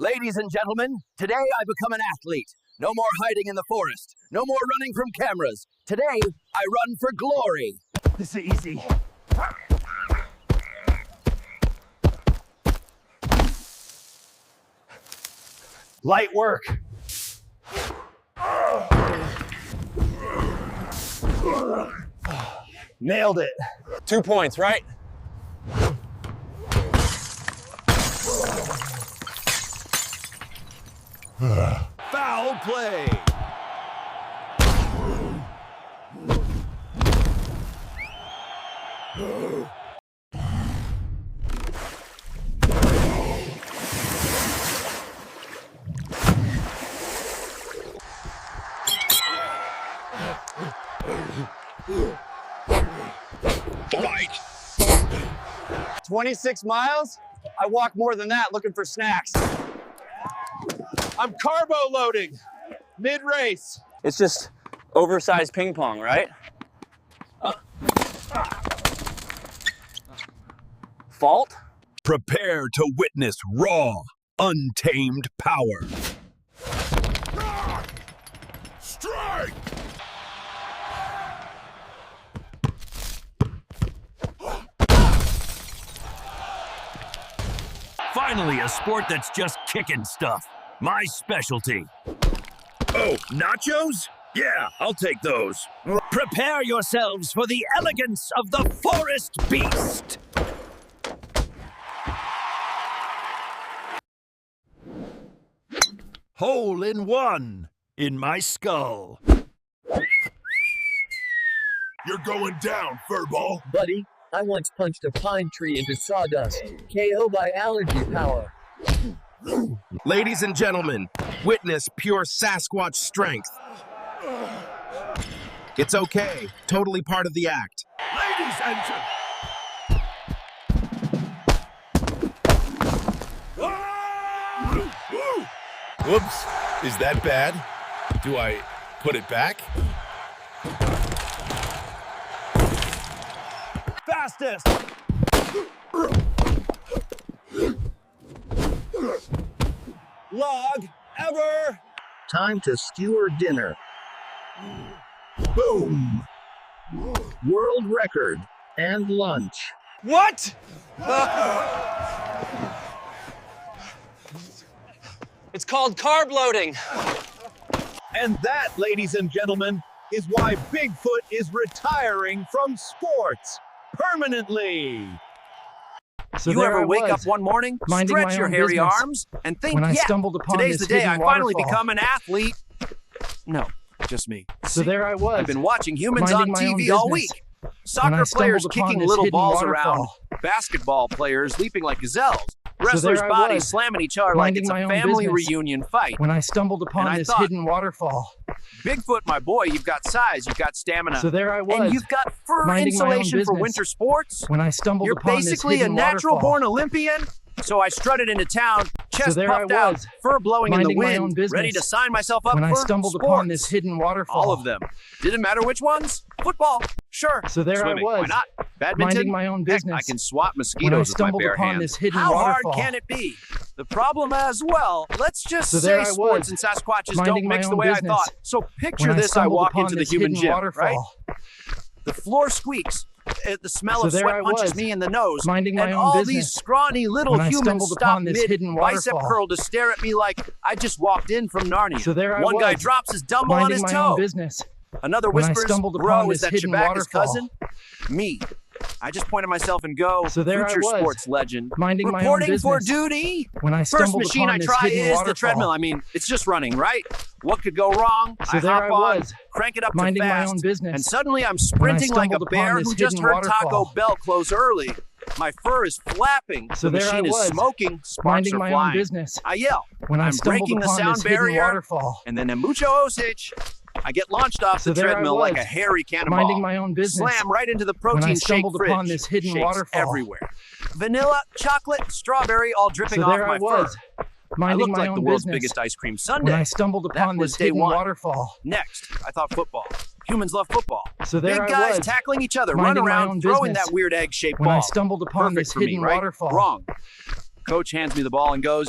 Ladies and gentlemen, today I become an athlete. No more hiding in the forest. No more running from cameras. Today, I run for glory. This is easy. Light work. Nailed it. 2 points, right? Foul play. Fight! 26 miles? I walk more than that looking for snacks. I'm carbo loading mid-race. It's just oversized ping pong, right? Fault? Prepare to witness raw, untamed power. Strike! Finally, a sport that's just kicking stuff. My specialty. Oh, nachos? Yeah, I'll take those. Prepare yourselves for the elegance of the forest beast. Hole in one in my skull. You're going down, furball. Buddy, I once punched a pine tree into sawdust. KO by allergy power. Ladies and gentlemen, witness pure Sasquatch strength. It's okay, totally part of the act. Ladies and gentlemen. Whoops, is that bad? Do I put it back? Fastest. Log ever. Time to skewer dinner. Boom! World record and lunch. What? It's called carb loading. And that, ladies and gentlemen, is why Bigfoot is retiring from sports permanently. So You ever wake up one morning, stretch your hairy arms, and think, yeah, today's the day I finally become an athlete? No, just me. So there I was. I've been watching humans on TV all week. When Soccer I players stumbled upon kicking this little hidden balls waterfall. around, basketball players leaping like gazelles, there wrestlers' I bodies was, slamming each other like minding it's a my own family business. reunion fight. When I stumbled upon And I this thought, hidden waterfall. Bigfoot, my boy, you've got size, you've got stamina, So there I was. and you've got fur minding my own insulation for business. winter sports. When I stumbled You're upon this basically a hidden natural-born waterfall. Olympian. So I strutted into town, chest there I puffed out, was, fur blowing in the minding my own wind, business. ready to sign myself up When for I stumbled sports. upon this hidden waterfall. All of them. Didn't matter which ones. Football, sure. So there Swimming, I was, why not? Badminton, minding my own heck, business. I can swat When I mosquitoes with my stumbled bare upon hands. this hidden How waterfall. hard can it be? The problem as well, let's just So there say I sports was, and Sasquatches minding don't my mix the own way business. I thought. So picture When I this, I stumbled walk upon into the this human hidden gym, waterfall. right? The floor squeaks. The smell So of there sweat I punches was, me in the nose, minding my and own all business. these scrawny little When I humans stumbled stop upon this mid hidden bicep waterfall. curl to stare at me like I just walked in from Narnia. So there I One guy was, drops his dumbbell on minding his my own toe. business. Another When I whispers, stumbled bro, upon is this that hidden Chewbacca's waterfall. cousin? Me. I just point at myself and go, So there I future was, sports legend. minding my own Reporting for business. duty. When I First stumbled machine upon I this try hidden is the waterfall. treadmill. I mean, it's just running, right? What could go wrong? So I there hop I on, was, crank it up to minding my fast, own business. and suddenly I'm sprinting like a stumbled upon bear this who just hidden heard Taco waterfall. Bell close early. My fur is flapping. So the there I machine is was, smoking. Sparks minding are my flying. own business. I yell. When I I'm stumbled breaking the upon sound this hidden barrier, waterfall. and then en mucho osage, I get launched off So the there I treadmill like was, a hairy cannonball. minding my own business. Slam right into the When I protein shake stumbled fridge. upon this hidden Shakes waterfall. everywhere. Vanilla, chocolate, strawberry, all dripping So off there my I was, fur. I minding looked my like own the world's business. biggest ice cream When sundae. I stumbled upon was this day hidden one. waterfall. Next, I thought football. Humans love football. So there Big I guys was, tackling each other, run minding my around, own throwing business. that weird egg-shaped When ball. I stumbled upon Perfect this for me, hidden right? waterfall. Wrong. Coach hands me the ball and goes,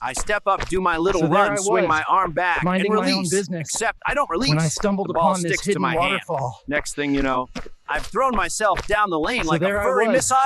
I step up, do my little So there I run, swing was, my arm back, and minding my own release. business. Except I don't release. When I stumbled the ball upon this sticks to hidden my hand. waterfall. Next thing you know, I've thrown myself down the lane So like a there I furry was, missile,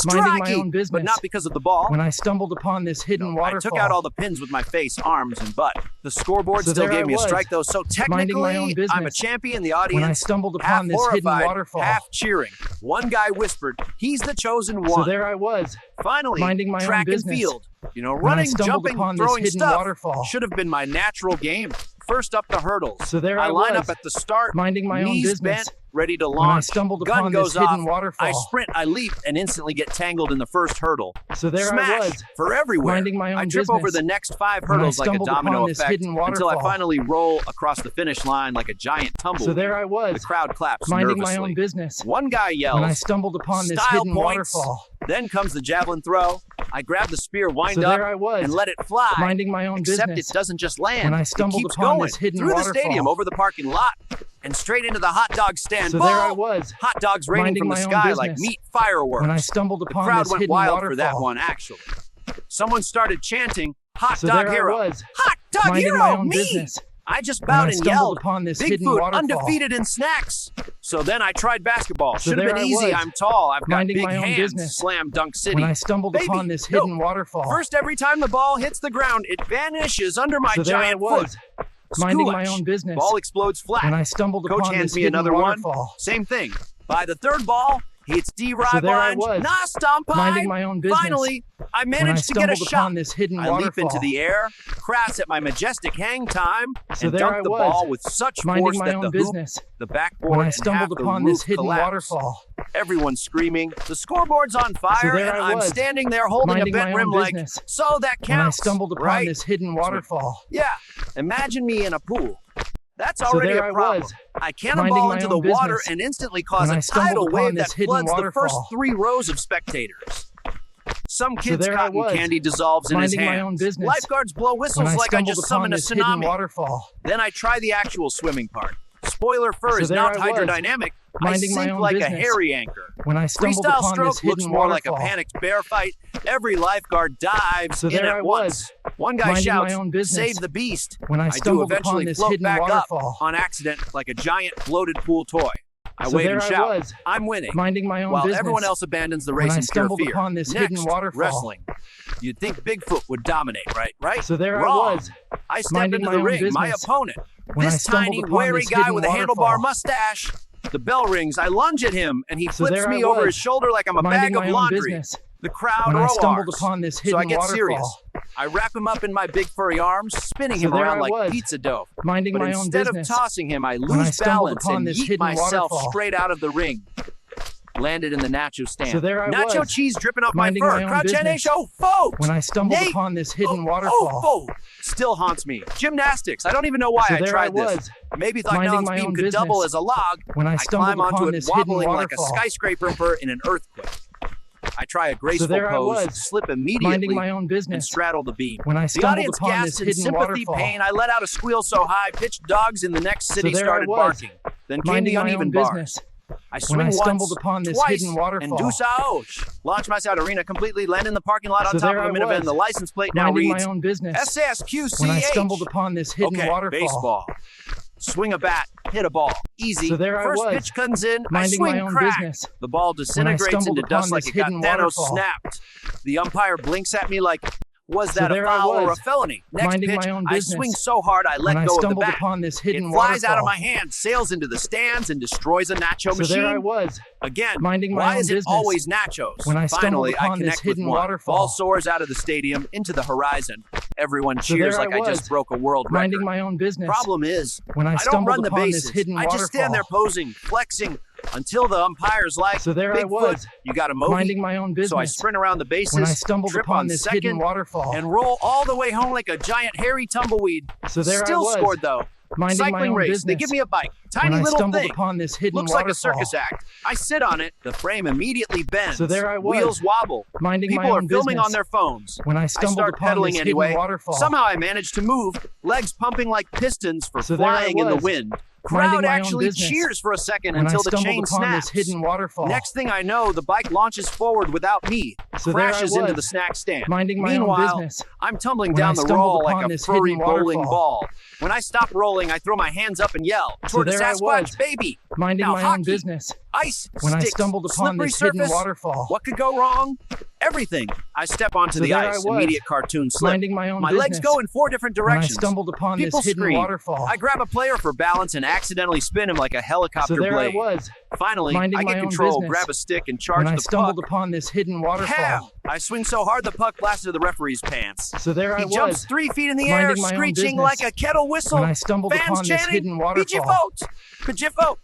minding my striking, own business, but not because of the ball. when I stumbled upon this hidden I waterfall. took out all the pins with my face, arms, and butt. The scoreboard So still there I gave me a was, strike, though, so minding my own technically, business, I'm a champion. The when I audience, stumbled half upon this hidden horrified, waterfall. half cheering. One guy whispered, "He's the chosen one." So there I was, Finally, minding my own track and business, field. You know, when I running, stumbled jumping, upon this throwing hidden stuff waterfall. should have been my natural game. First up the hurdles. So there I I line was, up at the start, minding my own knees business, bent, ready to when I launch. stumbled Gun upon goes this hidden off. waterfall. I sprint, I leap, and instantly get tangled in the first hurdle. So there Smash I was, for everywhere. minding my own I trip business, over the next 5 when I hurdles like a stumbled domino upon this effect hidden until I waterfall. finally roll across the finish line like a giant tumbleweed. So there I was, The crowd claps minding nervously. my own business, One guy yells, when I stumbled upon this "Style hidden points." waterfall. Then comes the javelin throw. I grab the spear, wind So up, there I was, and let it fly. minding my own Except business, it doesn't just land. when I stumbled it keeps upon going this hidden through waterfall. the stadium, over the parking lot, and straight into the hot dog stand. So Boom! there I was, Hot dogs raining minding from the my own sky like business, meat fireworks. when I stumbled The upon crowd this went hidden wild waterfall. for that one, actually. Someone started chanting, "Hot So dog there hero! I was, Hot dog minding hero! my own Me!" business, I just when I bowed and stumbled yelled, upon this hidden "Bigfoot, waterfall." undefeated in snacks!" So then I tried basketball. So Should have there been I easy. was, I'm tall. I've got minding big my own hands. business, Slam dunk city. when I stumbled Baby, upon this no. hidden waterfall. First, every time the ball hits the ground, it vanishes under my So there I giant was, foot. minding my Scootch. own business, Ball explodes flat. when I stumbled Coach upon hands this me hidden another waterfall. one. Same thing. By the third ball, he hits D-Ride So there I line. was, Nah, stomp minding high. my own business, Finally, I when I managed to get a stumbled shot. upon this hidden I waterfall. leap into the air, crash at my majestic hang time, So and there dunk I the was, ball with such minding force my that own the hoop, business, the when backboard, I and half stumbled the upon roof this hidden collapsed. waterfall. Everyone's screaming. The scoreboard's on fire, there and I I'm was, standing there holding a minding bent my rim own like, business, so that when I counts, stumbled upon right? this hidden waterfall. Yeah, imagine me in a pool. That's So already there a I problem. was, I minding cannonball my into the own water business, and instantly cause when I a stumbled tidal upon wave this that hidden floods the first waterfall. 3 rows of spectators. Some kids' there I cotton was, candy dissolves in his minding my own hands. business, Lifeguards blow when whistles I like I stumbled just upon summoned a this hidden tsunami. waterfall. Then I try the actual swimming part. Spoiler fur So is there not I was, hydrodynamic. I minding my sink own like business, a hairy anchor. when I stumbled Freestyle upon stroke this looks hidden more like waterfall. a panicked bear fight. Every lifeguard dives So in there at I once. One guy minding shouts, my own business, "Save the beast." when I I do stumbled eventually upon this float hidden back waterfall. up on accident like a giant floated pool toy. I So wave there and I shout, was, "I'm winning," minding my own while business, everyone else abandons the when race I in pure stumbled fear. upon this Next, hidden waterfall. wrestling. You'd think Bigfoot would dominate, right? So there Wrong. I was, I step minding into my the own ring. My business, opponent, when I this stumbled tiny, upon wary this guy hidden with a handlebar waterfall. mustache. The bell rings. I lunge at him, and he So flips there me I over was, his shoulder like I'm a minding bag of my own laundry. business, The crowd when I stumbled roars. upon this So hidden I get waterfall. serious. I wrap him up in my big furry arms, spinning So him there around I like was, pizza dough. minding But my own instead business, of tossing him, I I lose stumbled balance upon and this yeet hidden myself waterfall. straight out of the ring. Landed in the nacho stand. So there I Nacho was, cheese dripping off my minding fur. my own Crouchene business, show, folks. when I stumbled Nate, upon this hidden waterfall. Oh, still haunts me. Gymnastics. I don't even know why So I there tried I was, this. Maybe thought minding Non's my beam own could double business, as a log. when I I stumbled climb onto upon it, this hidden wobbling like a waterfall. skyscraper in an earthquake. I try a graceful there I pose, was, slip immediately, minding my own and business, straddle the beam. when I The stumbled audience upon gasped this in hidden sympathy waterfall. pain. I let out a squeal so high, pitched dogs in the next city there I started was, barking. Then came minding the my uneven own bars. business, I swing when I stumbled once, upon this twice, hidden waterfall. and do saosh. Launch my side arena completely, land in the parking lot on So top there of a I minivan. was, The license plate now minding reads my own business, SSQCH. when I stumbled upon this hidden Okay, waterfall. baseball. Swing a bat, hit a ball. Easy. So there I First was, pitch comes in, I minding swing, my own crack. business, The ball disintegrates stumbled into upon dust like this it got hidden Thanos waterfall. snapped. The umpire blinks at me like, was So that a there I foul or a was, felony? Next minding pitch, my own I business, swing so hard I let when I go of the stumbled bat. upon this hidden It flies out of waterfall. my hand, sails into the stands, and destroys a nacho So machine. there I was, Again, minding my why own is it business, always nachos? when I stumbled Finally, I upon this connect with hidden one. waterfall. Ball soars out of the stadium into the horizon. Everyone So cheers there like I I just was, broke a world minding record. my own business, Problem is, when I I don't stumbled run the upon bases. this hidden I just stand there waterfall. posing, flexing, until the umpire's like, So there I Bigfoot, was, you got a movie? minding my own business, So I sprint around the bases, when I stumbled trip upon on this hidden second, waterfall. and roll all the way home like a giant hairy tumbleweed. So there Still I was, scored though. minding my Cycling own race. business, They give me a bike. when Tiny I little stumbled thing. upon this hidden Looks like a waterfall. circus act. I sit on it. The frame immediately bends. So there I was, Wheels wobble. minding People my are own filming business, on their phones. when I I stumbled start upon pedaling this anyway. hidden waterfall. Somehow I manage to move, legs pumping like pistons for So there I flying in the was, wind. Crowd actually cheers for a second when until I the stumbled chain upon snaps. this hidden waterfall. Next thing I know, the bike launches forward without me, So there I crashes into was, the snack stand. minding my own Meanwhile, business. I'm tumbling when I down the stumbled roll like upon a this furry hidden bowling waterfall. ball. When I stop rolling, I throw my hands up and yell, So toward a there I Sasquatch was, baby. minding Now my hockey, own business. Ice, When I sticks, stumbled upon slippery this surface. hidden waterfall. What could go wrong? Everything. I step onto So the there I ice, was, immediate cartoon slip. minding my own My business. legs go in 4 different when I directions. stumbled upon People this hidden scream. waterfall. I grab a player for balance and accidentally spin him like a helicopter So there blade. I was, Finally, minding I my get own control, business. grab a stick, and charge when I the stumbled puck. upon this hidden waterfall. Ham! I swing so hard the puck blasted the referee's pants. So there I He was, jumps 3 feet in the air, minding my own screeching business. like a kettle whistle. when I stumbled Fans upon this chanting, hidden waterfall. Bigfoot!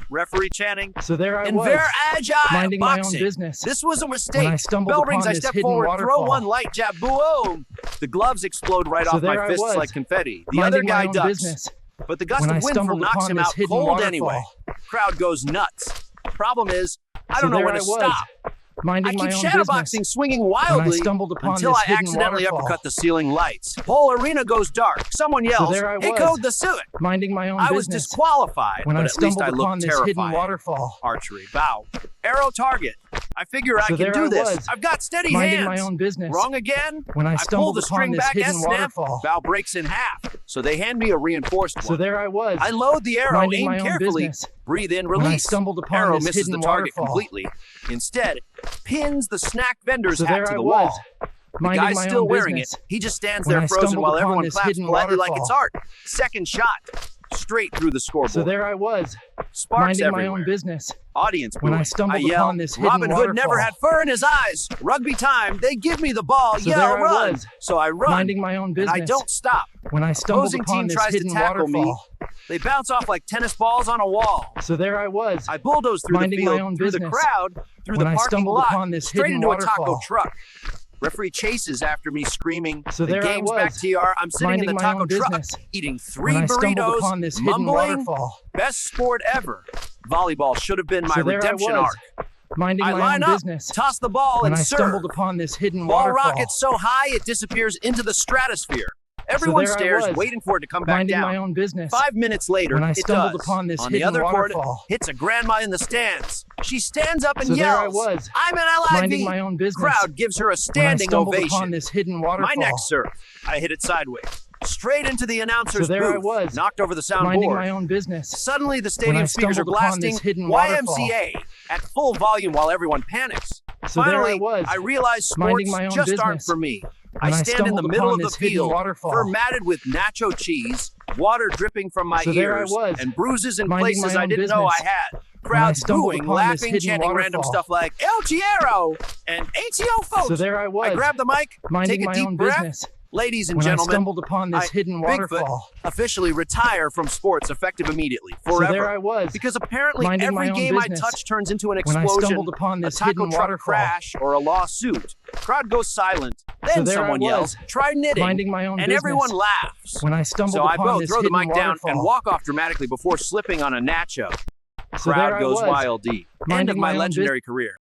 Referee chanting. So there I In was, very agile minding my boxing. own business. This was a mistake. when I stumbled Bell upon rings, I this step hidden forward, waterfall. throw one light jab, boom! The gloves explode right So off my there I fists was, like confetti. The other minding guy my own ducks. business. But the gust when I of wind stumbled knocks upon him this out hidden cold waterfall. anyway. Crowd goes nuts. Problem is, I So don't know there when I to was, stop. minding I my keep own shadowboxing, business. swinging when I wildly stumbled upon until this I hidden accidentally waterfall. uppercut the ceiling lights. Whole arena goes dark. Someone yells, there I "Hey, was, code the suit!" minding my own I was business. disqualified, when but I at least stumbled I upon looked this hidden terrifying. waterfall. Archery, bow, arrow, target. I figure I So can there do I this. was, I've got steady minding hands. my own business. Wrong again? when I I pull stumbled the upon string this back, hidden snap. waterfall. Bow breaks in half, so they hand me a reinforced So one. there I was, I load the arrow, minding aim my own carefully, business. breathe in, when I release. stumbled upon Arrow this misses the hidden target waterfall. completely. Instead, pins the snack vendor's So hat there to I the was, wall. The minding guy's my still own wearing business. it. He just stands when there I frozen stumbled while upon everyone this claps hidden politely like it's waterfall. art. Second shot, straight through the scoreboard. So there I was, Sparks minding everywhere. my own business. Audience when I booing. stumbled yell, upon this hidden Robin Hood never waterfall. had fur in his eyes. Rugby time. They give me the ball. So Yell, there I run. was, So I run. minding my own and business. I don't stop. when I stumbled Opposing upon team this tries to hidden tackle me. waterfall. They bounce off like tennis balls on a wall. So there I was, I bulldoze through the minding my field, own through the business. crowd, through when the I parking stumbled lot, upon this straight hidden into a taco waterfall. truck. Referee chases after me, screaming, So "The there I game's was, back, TR." I'm sitting in minding the my taco own truck, business. eating 3 when I stumbled burritos, upon this hidden mumbling, waterfall. "Best sport ever." Volleyball should have been my So there I redemption was, arc. minding I my line own up, business. toss the ball, when and I serve. stumbled upon this hidden Ball waterfall. rockets so high it disappears into the stratosphere. Everyone there I stares, was, waiting for it to come back minding down. my own business. 5 minutes later, when I it stumbled does. upon this On the hidden other court, waterfall. hits a grandma in the stands. She stands up and So there I yells, was, "I'm an minding LIV." my own business. Crowd gives her a when I standing stumbled ovation. upon this hidden waterfall. My next serve, I hit it sideways, straight into the announcer's So there I booth, was, knocked over the minding soundboard. my own business. Suddenly, the when I stadium speakers are stumbled upon blasting this hidden YMCA at full volume while everyone panics. So there I Finally, was, I realize sports minding my own just aren't business. for me. when I I stand in the stumbled middle upon of the this hidden field, waterfall. fur matted with nacho cheese, water dripping from my So there I ears, was, and bruises in minding places my I own didn't know I business. had. when I Crowds stumbled booing, upon this laughing, hidden chanting random waterfall. stuff like El Tierro and ATO folks. So there I was, I grab the mic, minding take a my deep own breath. business. Ladies and when I gentlemen, stumbled upon this hidden Bigfoot, waterfall. officially retire from sports effective immediately, So forever. there I was, Because apparently minding my every own game I business. touch turns into an when I explosion, stumbled upon a this taco hidden truck waterfall. crash, or a lawsuit. Crowd goes silent. Then So there I someone was, yells, "Try knitting," minding my own and business. everyone laughs. when I stumbled So I upon both this throw the hidden mic down waterfall. and walk off dramatically before slipping on a nacho. So there Crowd I goes was, wild D. End minding of my my own legendary career.